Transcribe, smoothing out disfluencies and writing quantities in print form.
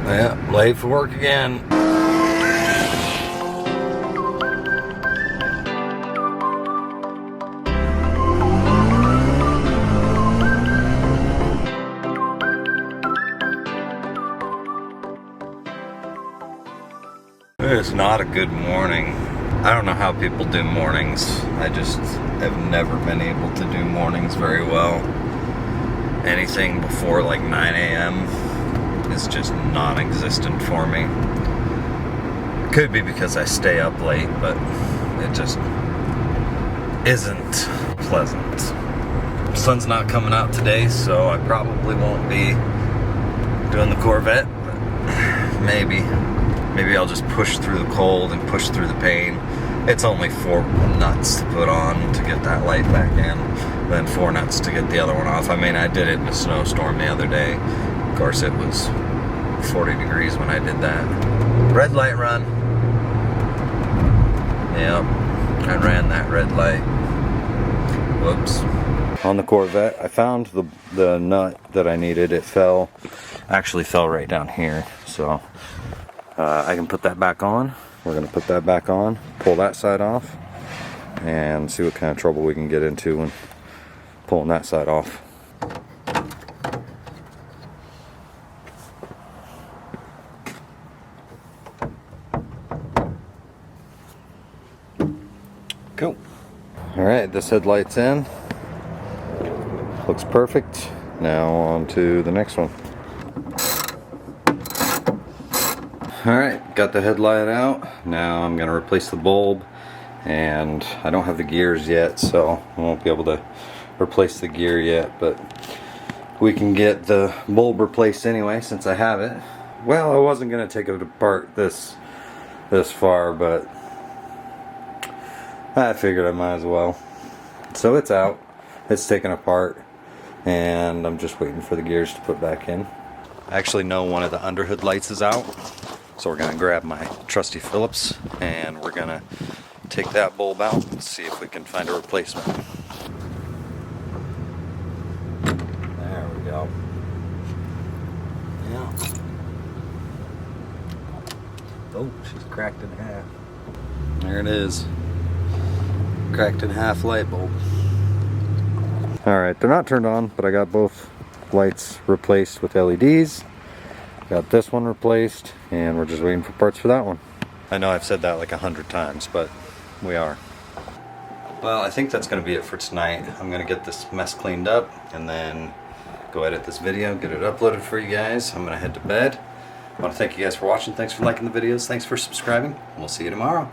Yeah, late for work again. It's not a good morning. I don't know how people do mornings. I just have never been able to do mornings very well. Anything before like 9 a.m. is just non-existent for me. It could be because I stay up late, but it just isn't pleasant. The sun's not coming out today, so I probably won't be doing the Corvette, but maybe I'll just push through the cold and push through the pain. It's only 4 nuts to put on to get that light back in, then 4 nuts to get the other one off. I mean, I did it in a snowstorm the other day. Of course, it was 40 degrees when I did that. Red light run. Yep, I ran that red light. Whoops. On the Corvette, I found the nut that I needed. It actually fell right down here, so I can put that back on. We're going to put that back on, pull that side off, and see what kind of trouble we can get into when pulling that side off. Cool. Alright, this headlight's in. Looks perfect. Now on to the next one. Alright, got the headlight out. Now I'm going to replace the bulb, and I don't have the gears yet, so I won't be able to replace the gear yet, but we can get the bulb replaced anyway since I have it. Well, I wasn't going to take it apart this far, but I figured I might as well. So it's out, it's taken apart, and I'm just waiting for the gears to put back in. I actually know one of the underhood lights is out. So we're going to grab my trusty Phillips and we're going to take that bulb out and see if we can find a replacement. There we go. Yeah. Oh, she's cracked in half. There it is. Cracked in half light bulb. Alright, they're not turned on, but I got both lights replaced with LEDs. Got this one replaced, and we're just waiting for parts for that one. I know I've said that like 100 times, but we are. Well, I think that's going to be it for tonight. I'm going to get this mess cleaned up, and then go edit this video, get it uploaded for you guys. I'm going to head to bed. I want to thank you guys for watching. Thanks for liking the videos. Thanks for subscribing, and we'll see you tomorrow.